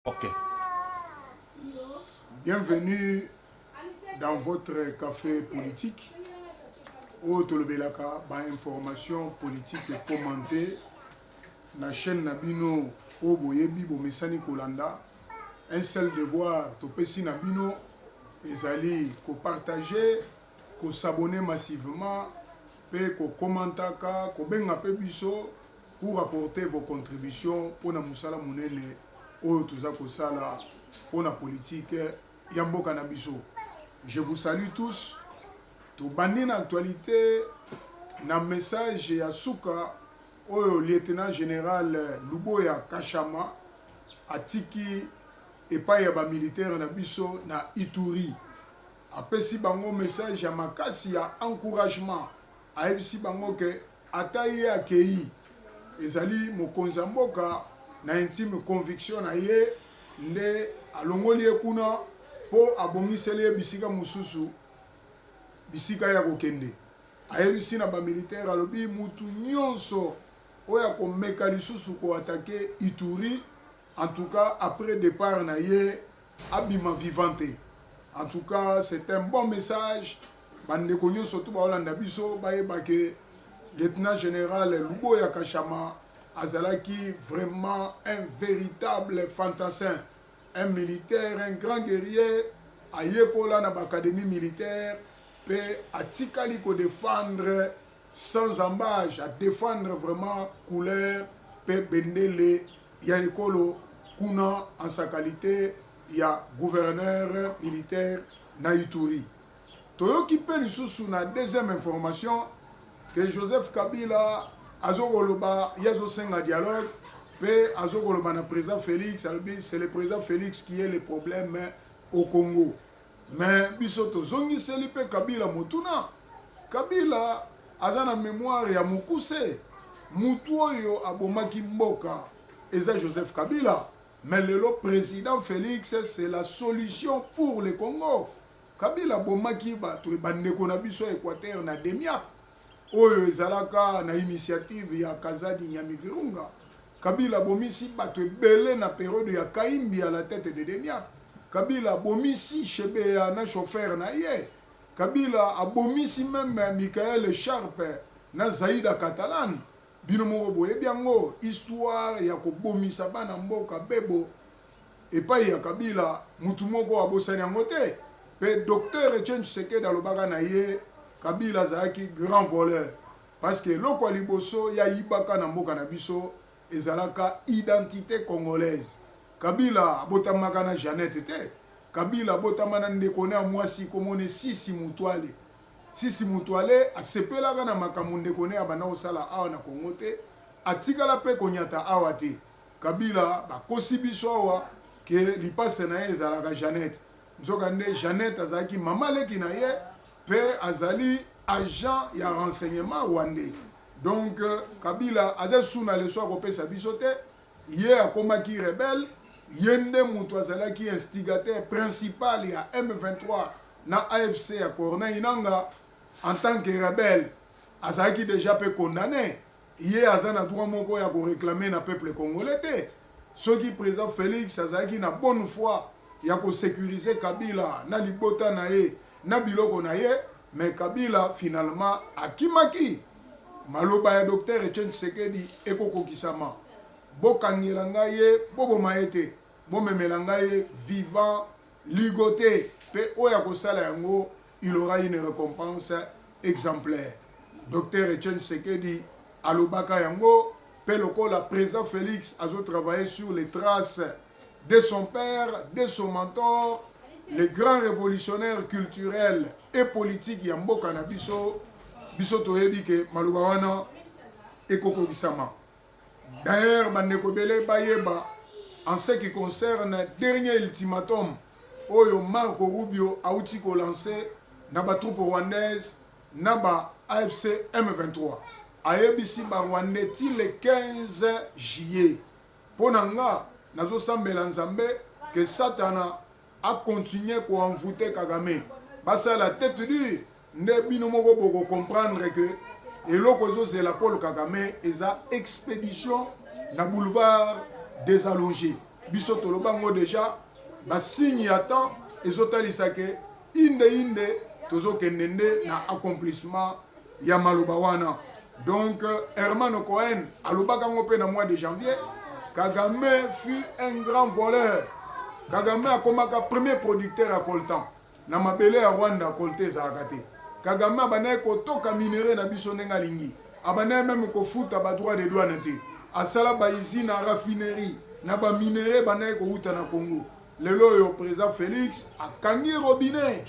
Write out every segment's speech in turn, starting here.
Ok. Bienvenue dans votre café politique. Au Tolobelaka, information politique commentée. La chaîne Nabino, au Boyebi, Bomesani Kolanda. Un seul devoir, Topesi Nabino, ezali ko partager, ko s'abonner massivement, et ko commenter, ko benga pe biso pour apporter vos contributions pour na musala munene. Pour la politique Yambo Kanabiso. Je vous salue tous. Tout bandi na actualité na message ya Souka au lieutenant général Luboya Kachama atiki epai ya ba militaire na biso na Ituri. Apesi bango message ya makasi ya encouragement. Aebisi bango ke ataye akei ezali mokonza mboka na intime conviction na ye nde alongoli kuna po abongiseli bisika mususu bisika ya kokende ayebisi na ba militaire alobi mutu nyonso oya ko meka lisusu ko attaquer Ituri en tout cas après départ na ye abima vivante. En tout cas c'est un bon message bande ko nyonso to ba olanda biso bayeba ke lieutenant général Luboya Kachama azalaki vraiment un véritable fantassin, un militaire, un grand guerrier, ayekola na l'académie militaire, pe atikali ko défendre sans embâche, à défendre vraiment couleur, pe bendele ya ekolo kuna en sa qualité ya gouverneur militaire na Ituri. Toyoki pe lisusu na deuxième information que Joseph Kabila azokoloba yazo senga dialogue pe azokoloba na président Félix albi c'est le président Félix qui est le problème au Congo. Mais bisoto zongi selipe Kabila mutuna Kabila azana mémoire ya mukuse mutu oyo abomaki mboka eza Joseph Kabila, mais le président Félix c'est la solution pour le Congo. Kabila bomaki bato bandeko na biso Équateur na demiap oyo ezalaka na initiative ya Kazadi Nyami Virunga. Kabila bomisi bato ebele na période ya Kaimbi à la tête de Demiap. Kabila bomisi Chebeya na chauffeur na ye. Kabila abomisi même Michael Sharp na Zaïda Catalan. Bino moko boye biango histoire ya ko bomisa bana mboka bebo epai ya Kabila mutu moko abosani yango te. Pe docteur Etienne Tshisekedi alobaka na ye Kabila zaki grand voleur parce que loko liboso ya ibaka na mboka na biso ezalaka identité congolaise. Kabila abotamaka na Jeannette te. Kabila abotamana ndeko na mwasi komone Sisi Mutwale. Sisi Mutwale asepelaka na makambo ndeko na bana osala awa na Congo te. Atikala pe konyata awa te. Kabila bakosi biso awa ke lipase na ye ezalaka Jeannette. Nzoka nde Jeannette azaki mama leki na ye pe azali agent ya renseignement rwandais. Donc Kabila aza suna le soir kopesa biso te ye akomaki rebelle yende mutu azalaki instigateur principal ya M23 na AFC ya Corneille Nangaa en tant que rebelle azalaki déjà pe condamné ye azana droit moko ya ko réclamer na peuple congolais te. Soki président Félix azalaki na bonne foi ya ko sécuriser Kabila na libota na ye na biloko na ye, mais Kabila finalement akimaki maloba ya docteur Etienne Tshisekedi ekokokisama bokangela ngaye boboma ete bomemela ngaye vivant ligoté pe oya kosala yango il aura une récompense exemplaire. Docteur Etienne Tshisekedi alobaka yango pe lokola président Félix azo travailler sur les traces de son père, de son mentor, le grand révolutionnaire culturel et politique ya mboka na biso toyebi ke maloba wana ekokokisama. D'ailleurs bandeko bele bayeba en ce qui concerne dernier ultimatum oyo Marco Rubio auti ko lancer na ba troupe rwandaise na ba AFC M23 ayebisi ba Rwandais ti le 15 juillet ponanga nazo sambela nzambe que Satana a continué pour envoûter Kagame. Basa la tête dure, ne bino moko boko comprendre que eloko c'est la Paul Kagame et sa expédition na boulevard des Allongés. biso tolobango déjà basigne ya temps ezotalisa ke inde tozokende na accomplissement ya maloba wana. Donc Herman Cohen alobaka ngo pe na mois de janvier, Kagame fut un grand voleur. Kagame akomaka premier producteur à coltan na mabele ya Rwanda colté ezalaka te. Kagame abanaye kotoka minere na biso ndenge alingi, abanaye meme kofuta badroit de douane te, asala baizine na raffinerie na baminere banaye kouta na Congo. Lelo oyo président Félix akangi robinet.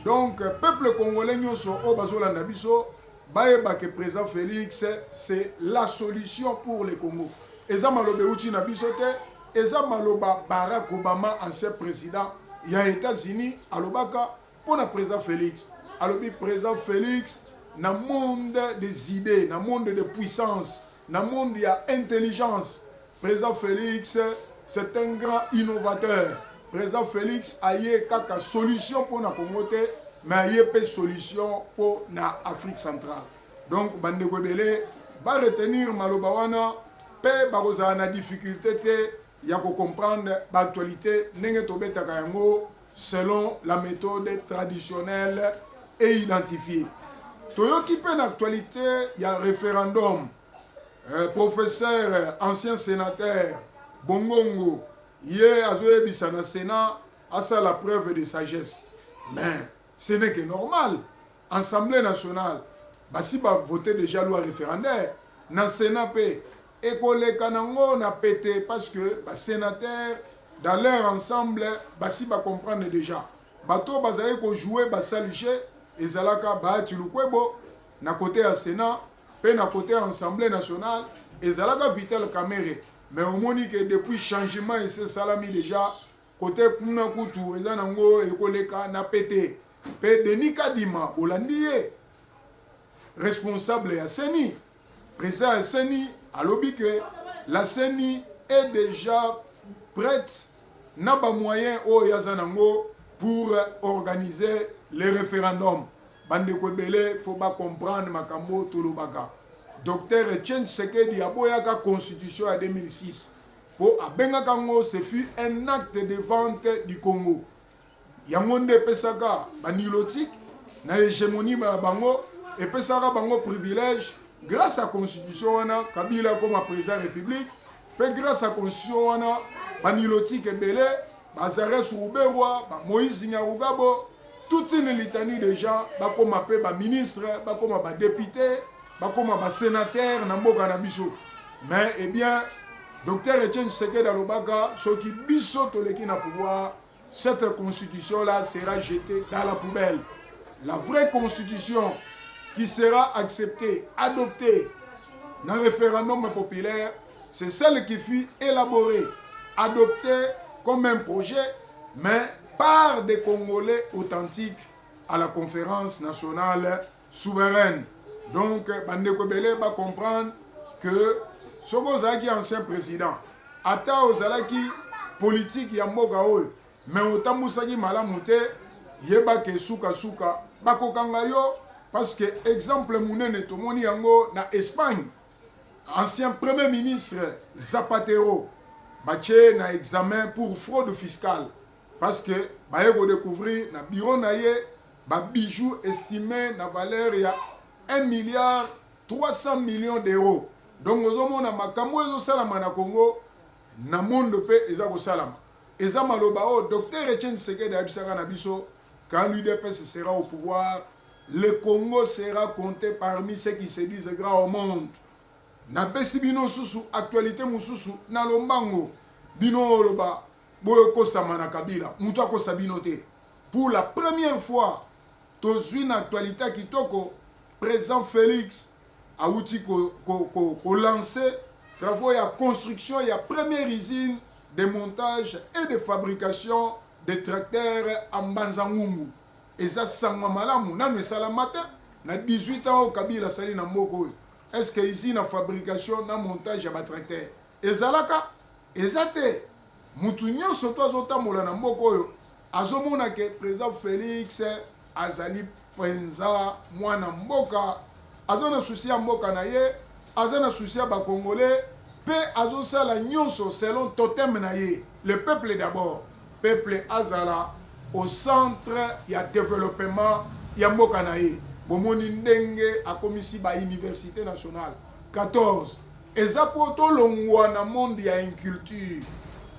Donc peuple congolais nyonso o bazolanda biso bayeba que président Félix c'est la solution pour le Congo. Eza maloba uti na biso te, eza maloba Barack Obama ancien président ya États-Unis alobaka pona président Félix. Alobi président Félix na monde des idées, na monde de puissance, na monde ya intelligence. Président Félix c'est un grand innovateur. Président Félix a eu quelques solutions pour la Congo, mais il y a pas solution pour l'Afrique centrale. Donc, Bandeko Bele va retenir Malobawana, pe baroza na difficulté il y a qu'on comprendre l'actualité nenge tobeta kayango selon la méthode traditionnelle et identifiée. Toyoki pe l'actualité, il y a référendum. Professeur, ancien sénateur Bongongo, hier, à na Sénat, a ça la preuve de sagesse. Mais ce n'est que normal. Assemblée nationale, si va voter déjà loi référendaire, dans le Sénat, et que Kanango n'a pété parce que les sénateurs, dans leur ensemble, si va comprendre déjà. Bato bazaye ko jouer basalige et zalaka ba tilukwebo na côté à Sénat, pe na côté Assemblée nationale et zalaka Vital Kamerhe. Mais au moins que depuis le changement, et c'est salami déjà, côté Kunakutu, et Zanango, et Koleka, n'a pété. Pe Denis Kadima, Hollandais, responsable à Seni, président à Seni, à l'objet que la Seni est déjà prête, n'a pas moyen au Yazanango pour organiser les référendums. Bande Kwebele, faut pas comprendre Makambo Tolobaka. Docteur Etienne Tshisekedi a boyaka constitution en 2006. Pour Abenga Kango, ce fut un acte de vente du Congo. Yangonde Pesaka, banilotique, na hégémonie bango, et Pesaka bango privilège, grâce à la constitution, Kabila comme président de la République, puis grâce à la constitution, banilotique et belé, Bazare Soubewa, Moïse Nyarugabo, toute une litanie de gens, comme ministre, comme député, comme sénateur, mais eh bien, docteur Etienne Tshisekedi Alobaka, ce qui biso toleki na pouvoir, cette constitution-là sera jetée dans la poubelle. La vraie constitution qui sera acceptée, adoptée dans le référendum populaire, c'est celle qui fut élaborée, adoptée comme un projet, mais par des Congolais authentiques à la conférence nationale souveraine. Donc, Bandeko Bele va comprendre que Sobozaki ancien président, Ata Ozalaki politique Yamboga Oyo, mais Otambousaki Malamute, Yebake Souka Souka, Bako Kangayo, parce que, exemple, Mounene Tomoni Yango, na Espagne, ancien premier ministre Zapatero, Bache na examen pour fraude fiscale, parce que, Bayego découvrir, na bureau naye, ba bijoux estimé na valeur ya 1 milliard 300 millions d'euros. Donc, nous avons un makambo ezo salama na Congo, na monde pe eza ko salama. Eza maloba o docteur Etienne Tshisekedi abisaka na biso, quand l'UDPS sera au pouvoir, le Congo sera compté parmi ceux qui se disent grands au monde. Na pesi bino susu actualité mususu na lombango bino loba boyo kosama na Kabila, muto akosa bino te. Pour la première fois, tozwi na actualité kitoko président Félix a outil ko lancer travaux ya construction ya première usine de montage et de fabrication de tracteurs en Banzangungu. Et ça sangwa malamu na mesala matin na 18 ans au Kabila sali na mboko. Est-ce que ici na fabrication na montage ya ba tracteur ezalaka ezate mutu nyonso to azotambola na mboko oyo azomona ke président Félix azali penza mwana mboka azana souci ya mboka na ye azana souci ya ba congolais pe azosala nyonso selon totem na ye le peuple d'abord. Peuple azala au centre, il y a développement, il y a Mokanaye. Bomoni ndenge a komisi ba université nationale. 14. Eza poto longwa na monde ya inculture.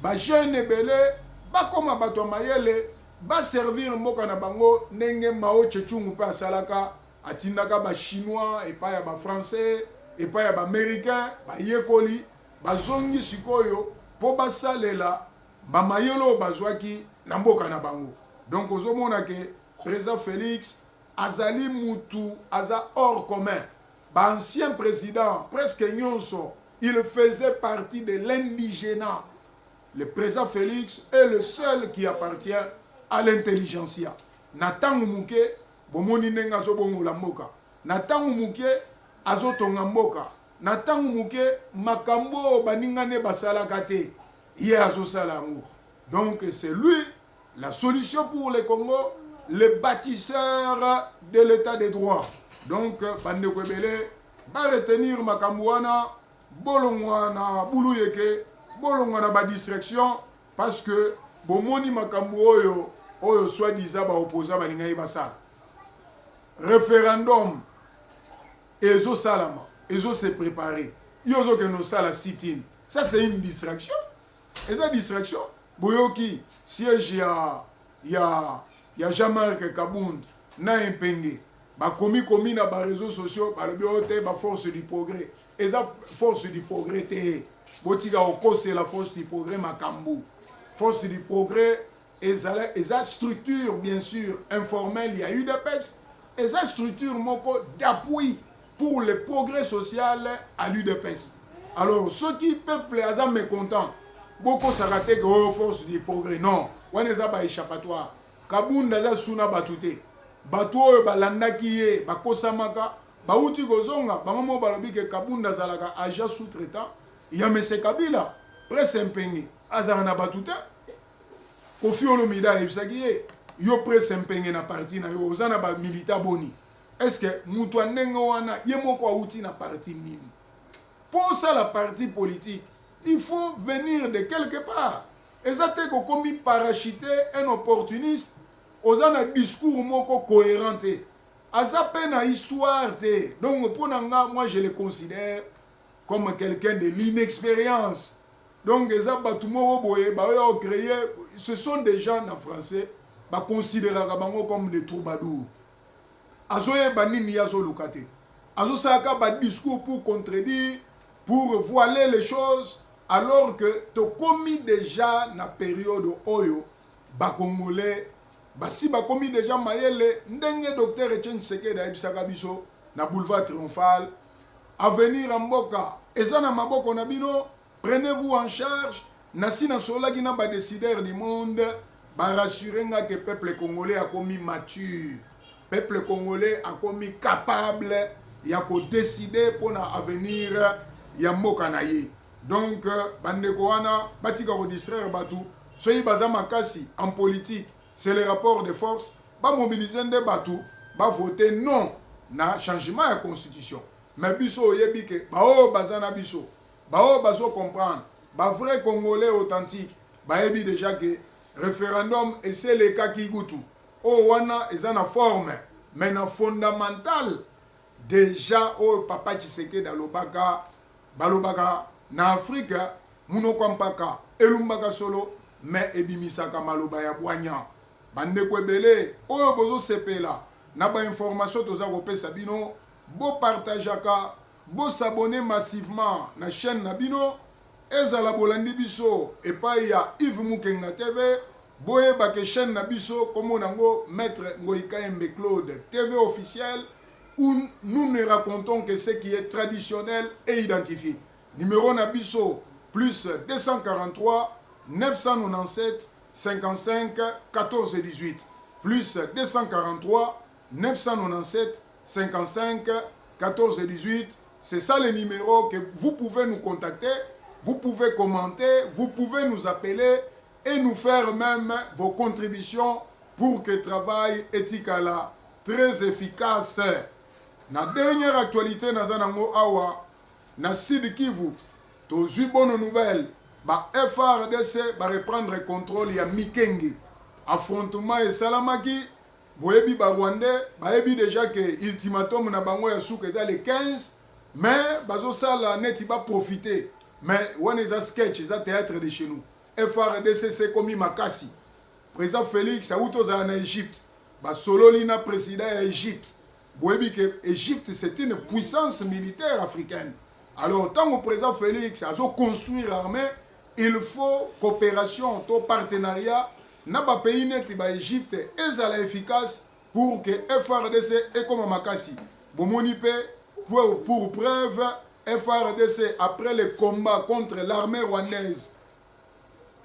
Ba jeune belé, ba koma bato mayele, ba servir mboka na bango ndenge Mao Tse-tung pa salaka, atindaka ba chinois et pas ya ba français et pas ya ba américain, ba yekoli, ba zongi sikoyo po ba salela ba mayelo bazwaki na mboka na bango. Donc ozomona ke président Félix azali mutu aza hors commun. Ba ancien président presque nyonso, il faisait partie de l'indigénat. Le président Félix est le seul qui appartient à l'intelligentsia. Natangu muke bomoni nenga zo bongo la mboka. Natangu muke azotonga mboka. Natangu muke makambo baningane basalaka te. Ye azosala ngo. Donc c'est lui la solution pour le Congo, le bâtisseur de l'état de droit. Donc bande kwebele ba retenir makambo wana bolongwana buluyeke bolongwana ba distraction parce que bomoni makambo oyo soi-disant ba opposant balingai basala. Référendum ezo salama, ezo se préparer. Yozo que nous sala sit-in. Ça c'est une distraction. Et ça distraction. Boyoki siège ya Jean-Marc Kabound na impenge. Ba komi na ba réseaux sociaux ba le biote ba force du progrès. Et ça force du progrès te botika okose la force du progrès makambu. Force du progrès et ça structure bien sûr informelle, il y a eu des pèses. Et ça structure moko d'appui pour le progrès social à l'UDPS. Alors ceux qui peuple sont mécontents, beaucoup s'arrêtent que oh, force du progrès. Non, on n'est pas échappatoire. Kabunda za suna batute. Batu balanda kiye, bakosamaka, bauti gozonga, bamamo balobi ke Kabunda zalaka agent sous-traitant. Il y a Mese Kabila, presse impenge, azarana batute. Kofi Olomida ebsakiye, yo presse impenge na parti na yo, ozana ba milita boni. Est-ce que mutwa ndenge wana yemoko auti na parti nini? Pour ça la partie politique, il faut venir de quelque part. Et ça te komi parachuter un opportuniste, ozana discours moko cohérent te. Aza pena histoire te. Donc pour nanga, moi je le considère comme quelqu'un de l'inexpérience. Donc eza batumo boye ba yo créé, ce sont des gens en français, ba considérer bango comme des troubadours. Azoye banini yazo lukate. Azo saka ba discours pour contredire, pour voiler les choses, alors que to commis déjà na période oyo ba congolais ba si ba commis déjà mayele ndenge docteur Etienne Tshisekedi ayebisaka biso na boulevard Triomphal avenir en mboka eza na maboko na bino, prenez-vous en charge. Nasi na solaki na ba décideurs du monde ba rassurer nga que peuple congolais a commis mature. Peuple congolais a commis capable ya ko décider pour na avenir ya mboka na ye. Donc bandeko wana batika ko distraire batu soyi baza makasi en politique, c'est le rapport de force, ba mobiliser nde batu ba voter non na changement ya constitution. Mais biso yebi ke ba o bazana biso ba o bazo comprendre ba vrai congolais authentique ba yebi déjà que référendum et c'est le cas qui gutu o wana ezana forme mais na fondamental déjà o papa Tshisekedi alobaka balobaka na Afrique munoko mpaka elumbaka solo mais ebimisaka maloba ya bwanya bandeko ebele oyo bozo sepela na ba information toza kopesa bino bo partageaka bo s'abonner massivement na chaîne na bino ezala bolandi biso epai ya Yves Mukenga TV boyeba ke chaîne na biso komo nango maître Ngoïka Mbe Claude TV officiel où nous ne racontons que ce qui est traditionnel et identifié. Numéro Nabiso, plus 243 997 55 14 18. Plus 243 997 55 14 18. C'est ça le numéro que vous pouvez nous contacter, vous pouvez commenter, vous pouvez nous appeler et nous faire même vos contributions pour que le travail éthique là très efficace. Na dernière actualité na zanango awa na Sud Kivu, to zui bonne nouvelle ba FRDC va reprendre contrôle ya Mikenge. Affrontement et Salamaki, boyebi ba Rwandais, bayebi déjà que ultimatum na bango ya souka eza le 15, mais bazo sala neti ba profiter. Mais on est à sketch, c'est un théâtre de chez nous. FRDC c'est comme Makassi. Président Félix a outos en Égypte. Ba solo lina président d'Égypte. Boyebi que Égypte c'est une puissance militaire africaine. Alors tant que président Félix a construire l'armée, il faut coopération, partenariat. Na ba pays net ba Égypte est efficace pour que FRDC et comme Makassi. Bomoni pour preuve FRDC après le combat contre l'armée rwandaise.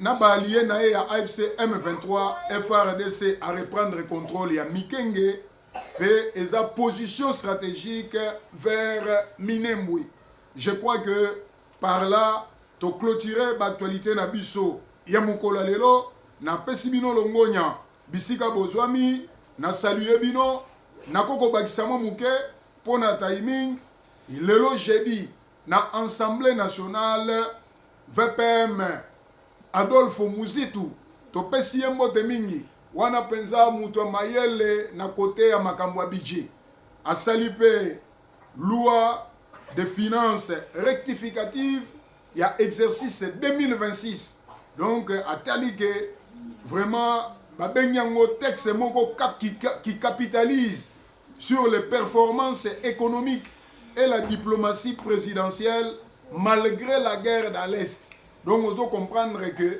Na ba allié na AFC M23 FRDC a reprendre contrôle ya Mikenge et sa position stratégique vers Minembwe. Je crois que par là to clôturer l'actualité na biso ya mukolo lelo. Na pesi bino longonya bisika bozwami na saluer bino na koko bakisamo muke pona timing lelo jeudi na Assemblée nationale VPM Adolphe Muzitu to pesi mbote mingi wana penza muto mayele na côté ya makambo ya budget asalipe loi de finances rectificative ya exercice 2026 donc atali que vraiment, un texte qui capitalise sur les performances économiques et la diplomatie présidentielle malgré la guerre dans l'Est. Donc, on doit comprendre que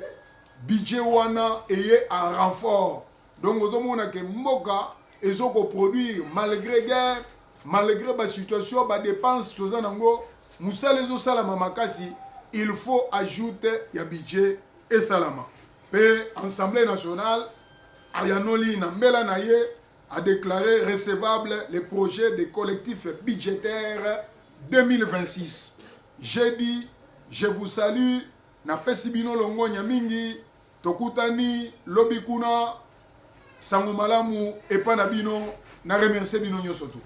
budget wana est un renfort. Donc, on doit comprendre que Mboka est produire malgré guerre, malgré la situation, la dépense, tout ça, il faut ajouter le budget et salama. L'Assemblée nationale, Ayanoli Nambela Naye, a déclaré recevable les projets des collectifs budgétaires 2026. J'ai dit, je vous salue, na pesibino longo nyamingi, tokutani, lobikuna, sangumalamu, epanabino, na remercie bino nyosoto.